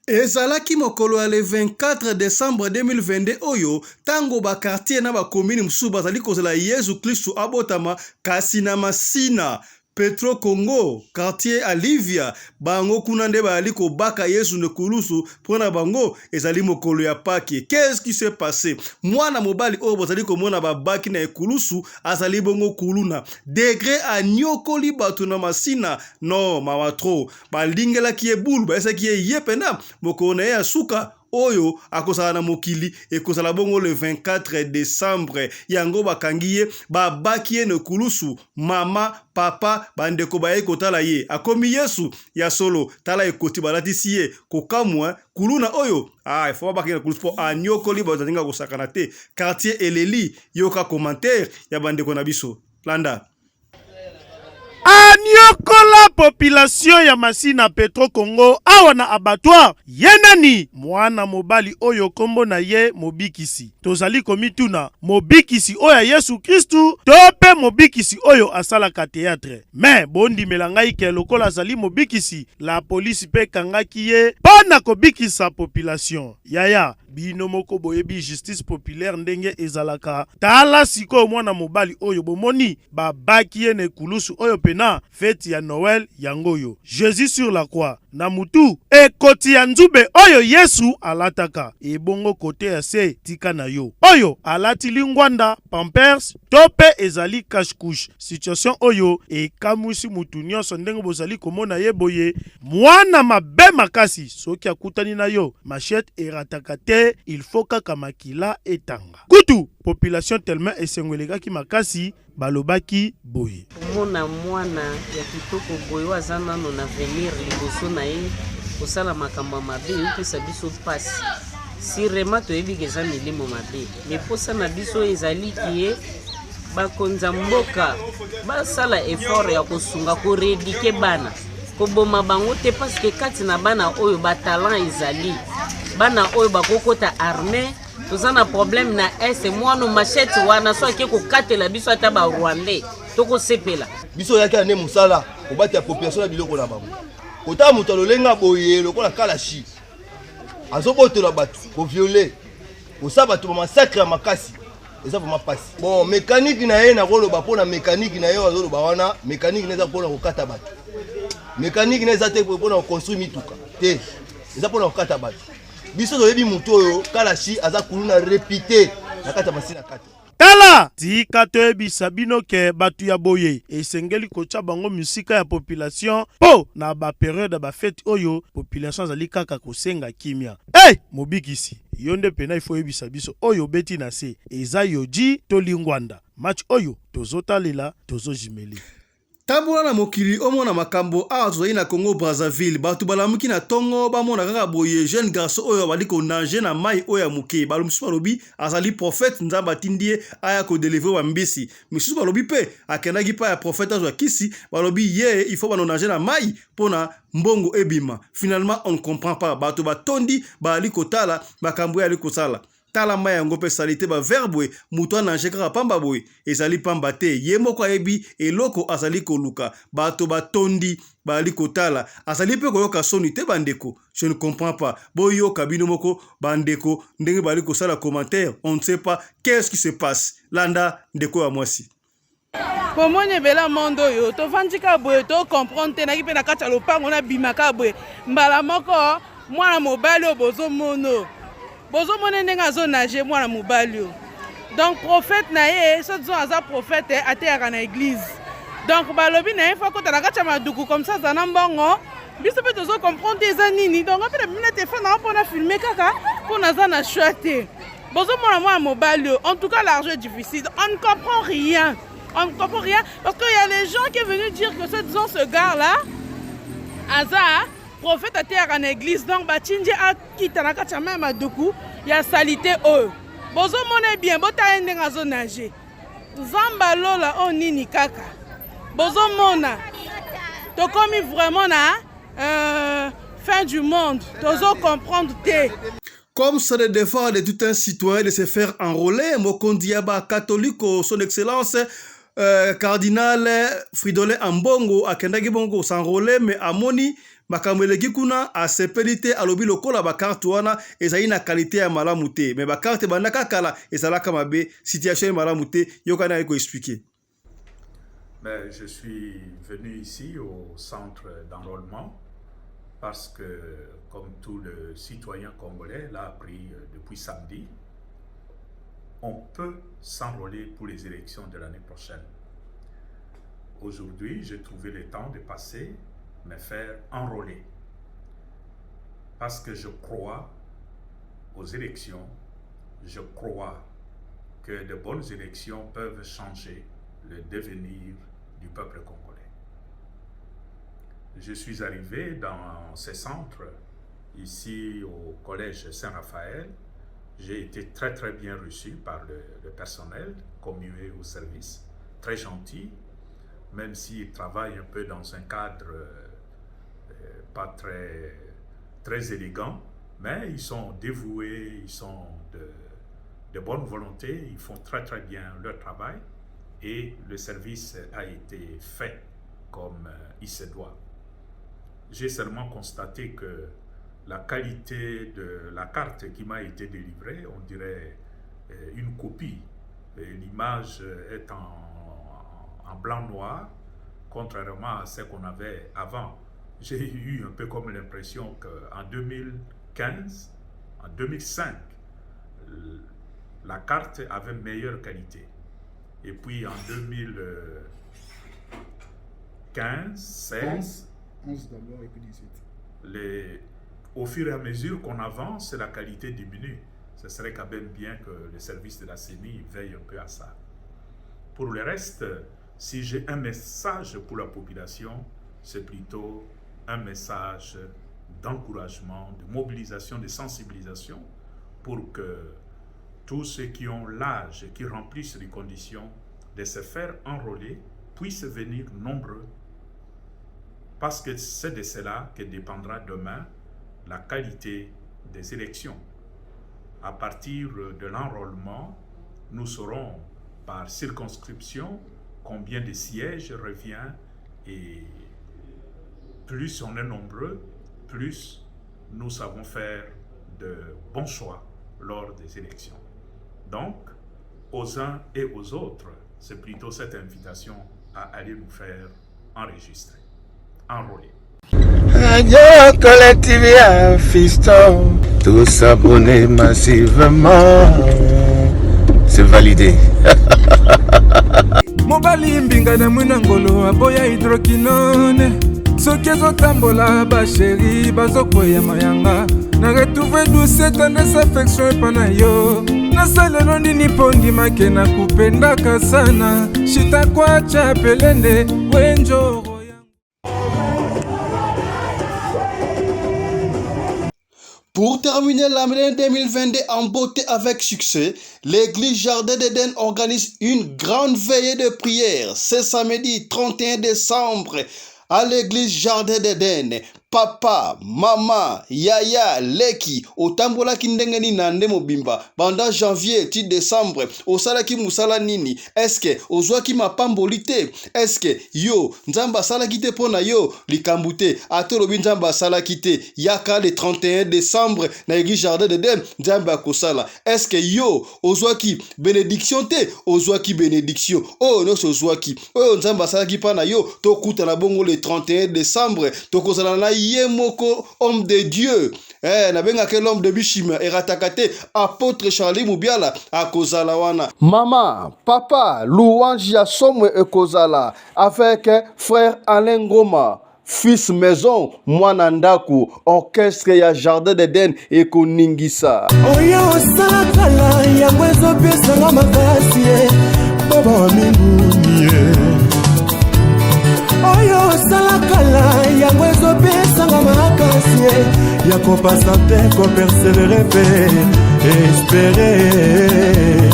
Ezalaki mokolo ya le 24 décembre 2022 oyo tango ba quartier na ba commune mususu bazali kozela Yesu Kristu abotama kasi na masina Petro Congo, quartier Alivia, bango kuna nde bazali kobaka Yesu nekulusu pona bango ezali mokolo ya Pâques. Qu'est-ce qui s'est passé? Mwana mobali oyo bazali komona babaki na ekulusu azali bongo kuluna. Degré a nyokoli batu na masina no mawatro. Balingela ki ebulu ba esa ki yepena mokolo na ya suka oyo akosala na mokili ekosala bongo le 24 décembre yango bakangiye babaki ye nekulusu mama papa bandeko baye kotala ye akomi Yesu ya solo tala ekoti balatisi ye kokamwa kuluna oyo il faut baki nekulusu po anyokoli bazalinga kosakana te quartier Eleli yoka commentaire ya bandeko na biso landa Anyokola population ya masina Petro Congo awa na abattoir yenani mwana mobali oyo kombo na ye mobikisi tozali komituna mobikisi oyo Yesu Kristu tope mobikisi oyo asalaka théâtre mais bondi melangai ke lokola azali mobikisi la police pe kangaki ye pana kobikisa population yaya bino moko boyebi justice populaire ndenge ezalaka tala siko mwana mobali oyo bomoni babaki ye nekulusu oyo pena fête ya Noël yangoyo Jésus sur la croix na mutu ekoti ya nzube oyo Yesu alataka ebongo kote ya se tika na yo oyo alati lingwanda pampers tope ezali cache-couche situation oyo ekamwisi mutu nyonso ndenge bozali komona ye boye mwana mabe makasi soki akutani na yo machette erataka te il faut kaka makila etanga kutu population tellement esengwelekaki makasi balobaki boye mona mwana ya kitoko boye waza nano na venir liboso na ye kosala makambo mabe yokisa biso pasi sirema toyebi eza milimo mabe meposa na biso ezali kiye bakonza mboka basala effort ya kosunga koredike bana koboma bango te parce que kati na bana oyo batalant ezali bana oyo bakokota armée tozana problème na ese mwana machette wana so ake kokatela biso ata ba Rwandais toko sepela biso yaki ane musala kobati ya population na biloko na bango kota mutu alolenga boye lokola kalashi azobotela batu ko violer kosa batu ba massacre makasi eza vraiment pasi bon mécanique na ye na koloba pona mécanique na ye azoloba wana mécanique neza pona kokata batu mécanique neza te pona construire mituka te eza pona kokata batu biso toyebi mutu oyo kalashi aza kuluna répité na kata masina kata tala tika toyebisa bino ke batu ya boye esengeli kotia bango musika ya population po na ba période ba fête oyo population azali kaka kosenga kimia mobikisi yonde pena ifo yebisa biso oyo beti na se eza yoji to lingwanda match oyo tozotalela tozojimeli Tabola na mokili omona makambo awa tozali na Congo Brazzaville batu balamuki na tongo bamona kaka boye jeune garçon oyo bali ko nager na mai oyo ya muke balumsu balobi azali prophète nzamba tindie aya ko délivrer wa mbisi misusu balobi pe akendaki pa ya prophète azwa kisi balobi ye il faut bano nager na mai pona mbongo ebima finalement on ne comprend pas batu batondi bali kotala makambo ya ali kosala tala mai yango pe salite ba verbwe mutu ananje kaka pamba boy ezali pamba te ye moko ayebi eloko azali koluka bato batondi bali kotala azali pe koyoka soni te bandeko je ne comprends pas boyo kabino moko bandeko ndenge bali kosala commentaire on ne sait pas qu'est-ce qui se passe landa ndeko ya mwasi pomone bela mondo yo to vandika boye to comprendre te na kipe na kati ya lopango na bimaka boye mbala moko mwana mobali obozo mono bozo mone ndenga zo nager mwana mobali donc prophète na ye so disons aza prophète ateyaka na église donc balobi na ye faut ko tala kacha maduku comme ça za na mbongo biso pe tozo comprendre eza nini donc après bimina te fa na pona filmer kaka pona za na choite bozo mwana mobali en tout cas l'argent est difficile on ne comprend rien parce qu'il y a les gens qui sont venus dire que ce disons ce gars là aza prophète a été à l'église donc batindi a quitté na kati ya maduku ya salité oyo bozo mona bien bota ndenga zo nager nzamba lola o nini kaka bozo mona to komi vraiment na fin du monde tozo comprendre te. Comme c'est le devoir de tout un citoyen de se faire enrôler, Mokondiaba catholique, son excellence cardinal Fridolin Ambongo akendaki bongo s'enrôler mais amoni makambo eleki kuna asepeli te alobi lokola bakarte wana ezali na qualité ya malamu te mais bakarte bandaka kala ezalaka mabe situation ya malamu te yokana ayeko expliquer. Ben, je suis venu ici au centre d'enrôlement parce que, comme tout le citoyen congolais l'a appris depuis samedi, on peut s'enrôler pour les élections de l'année prochaine. Aujourd'hui, j'ai trouvé le temps de passer, me faire enrôler. Parce que je crois aux élections, je crois que de bonnes élections peuvent changer le devenir du peuple congolais. Je suis arrivé dans ce centre, ici au collège Saint-Raphaël. J'ai été très bien reçu par le personnel commué au service, très gentil, même s'ils travaillent un peu dans un cadre pas très élégant, mais ils sont dévoués, ils sont de bonne volonté, ils font très bien leur travail et le service a été fait comme il se doit. J'ai seulement constaté que la qualité de la carte qui m'a été délivrée, on dirait une copie. L'image est en blanc-noir, contrairement à ce qu'on avait avant. J'ai eu un peu comme l'impression qu'en 2015, en 2005, la carte avait meilleure qualité. Et puis en 2015, 16, 11 d'abord et puis 18. Au fur et à mesure qu'on avance, la qualité diminue. Ce serait quand même bien que le service de la CENI veille un peu à ça. Pour le reste, si j'ai un message pour la population, c'est plutôt un message d'encouragement, de mobilisation, de sensibilisation pour que tous ceux qui ont l'âge et qui remplissent les conditions de se faire enrôler puissent venir nombreux. Parce que c'est de cela que dépendra demain la qualité des élections. À partir de l'enrôlement, nous saurons par circonscription combien de sièges revient et plus on est nombreux, plus nous savons faire de bons choix lors des élections. Donc, aux uns et aux autres, c'est plutôt cette invitation à aller nous faire enregistrer, enrôler. Radio Collectivia Fiston, tous s'abonner massivement, c'est validé. Mobali mbinga na munangolo aboya hydroquinone soki ezotambola basheri bazokoya mayanga na retrouve douce tendresse affection epa na yo nasalelo nini mpo ndimake na kupendaka sana shitakwacha pelende wenjoro. Pour terminer l'année 2022 en beauté avec succès, l'église Jardin d'Éden organise une grande veillée de prière ce samedi 31 décembre à l'église Jardin d'Éden. Papa, mama, yaya, leki, otambola kindengeni nande mobimba. Pendant janvier, ti décembre, osala ki musala nini? Est-ce que ozwa ki mapambolite? Est-ce que yo, nzamba sala kite pona yo, likambute, atolobi nzamba sala kite, yaka le 31 décembre, na église Jardin d'Éden, nzamba kosala. Est-ce que yo, ozwa ki bénédiction te, ozwa ki bénédiction? Oh, non, ozwa ki. Oh, nzamba sala ki pana yo, to kuta na bongo le 31 décembre, to kosala na Yemoko, homme de Dieu. Nabenga que l'homme de Bishima eratakate apôtre Charlie Moubiala a kozala wana. Maman, papa, louange ya somwe e kozala avec frère Alain Goma. Fils maison, mwana ndaku, orchestre ya Jardin d'Éden et koningisa. Oya osakala ya mwezo pesa nga makasi baba wa mbinguni. Oyo salakala ya mwezo pesa nga makasi ya kopasa te ko persévérer pe espérer.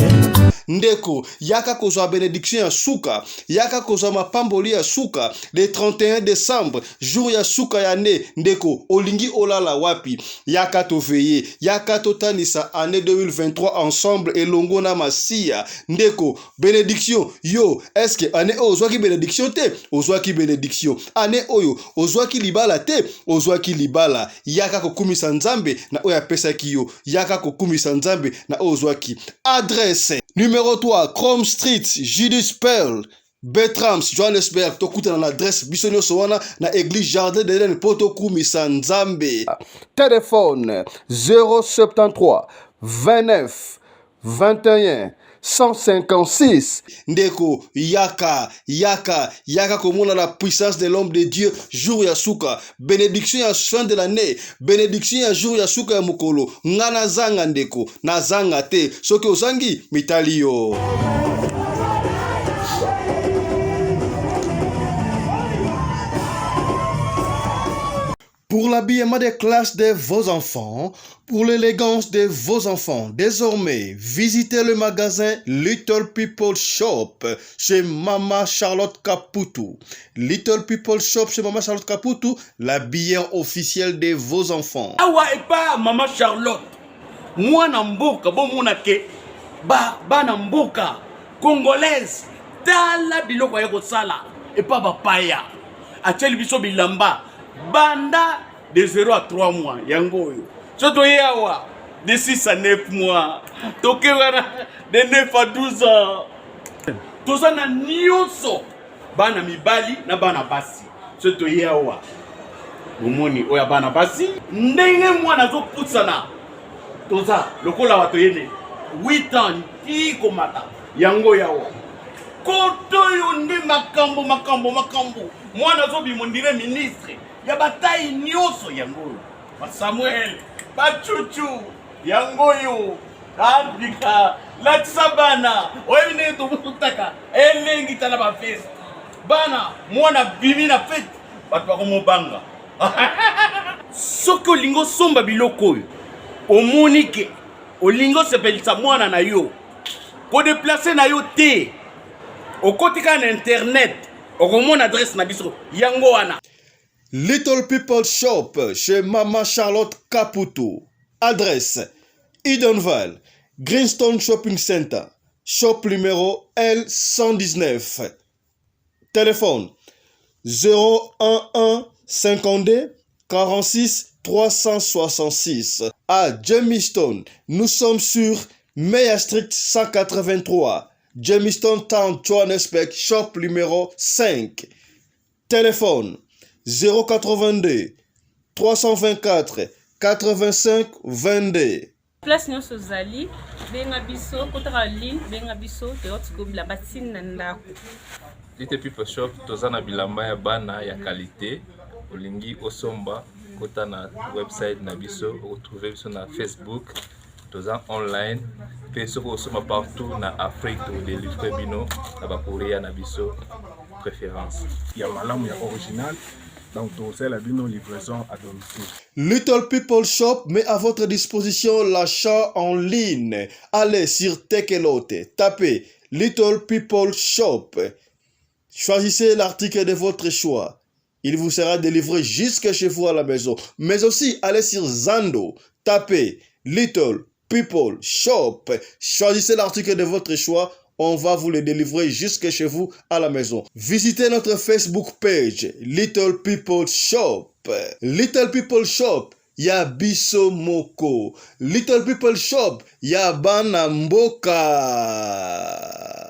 ndeko yaka kozwa bénédiction ya suka yaka kozwa mapamboli ya suka le 31 décembre jour ya suka ya ne ndeko olingi olala wapi yaka toveye yaka totanisa année 2023 ensemble elongo na masiya ndeko bénédiction yo est-ce que année ozwaki bénédiction te ozwaki bénédiction année oyo ozwaki libala te ozwaki libala yaka kokumisa nzambe na oyo apesaki yo yaka kokumisa nzambe na oyo ozwaki adresse numéro 3 Chrome Street Judas Pearl Bertrams Johannesburg tokutana na adresse biso nyonso wana na église Jardin d'Eden po tokumisa nzambe téléphone 073 29 21 156 ndeko yaka komona la puissance de l'homme de Dieu jour ya suka bénédiction ya fin de l'année bénédiction ya jour ya suka ya mokolo nga nazanga ndeko nazanga te soki ozangi mitali yo. Pour l'habillement des classes de vos enfants, pour l'élégance de vos enfants, désormais, visitez le magasin Little People Shop chez Mama Charlotte Caputo. Little People Shop chez Mama Charlotte Caputo, l'habillement officiel de vos enfants. Awa et pas Mama Charlotte. Moi namboka bon monake ba namboka congolaise tala biloko ya kosala et pas bapaya. Acheli biso bilamba banda de 0 à 3 mois yango yo soto yawa de 6 à 9 mois tokewara de 9 à 12 ans tozana nyonso bana mibali na bana basi soto yawa omoni oya bana basi ndenge mwana zo putsana toza lokola wato yene 8 ans ti komata yango yawa koto yo ndi makambo mwana zo bimondire ministre ya bataille nyonso yango ba Samuel ba Chuchu yango yo abika la tsabana oyine to mutaka elengi tala ba fest bana mwana bimi na fete batu ba komobanga soki olingo somba biloko oyo omonike olingo sepelisa mwana na yo ko déplacer na yo te okotika na internet okomona adresse na biso yango wana. Little People Shop chez Mama Charlotte Caputo. Adresse Edenval, Greenstone Shopping Center, shop numéro L119. Téléphone 011 52 46 366. À Jamestown, nous sommes sur Meyer Street 183. Jamestown Town, Johannesburg, shop numéro 5. Téléphone 082 324 85 22. Place nyonso zali benga biso kotaka ligne benga biso teotikobila batine na ndako. Little People Shop toza na bilamba ya bana ya qualité olingi osomba kota na website na biso retrouver biso na Facebook toza online pe soko osoma partout na Afrique to délivrer bino na ba courrier na biso préférence ya malamu ya original. Donc, c'est la livraison à domicile. Little People Shop met à votre disposition l'achat en ligne. Allez sur Tekelote, tapez Little People Shop. Choisissez l'article de votre choix. Il vous sera délivré jusque chez vous à la maison. Mais aussi, allez sur Zando, tapez Little People Shop. Choisissez l'article de votre choix. On va vous le délivrer jusque chez vous à la maison. Visitez notre Facebook page, Little People Shop. Little People Shop, ya biso moko. Little People Shop, ya bana mboka.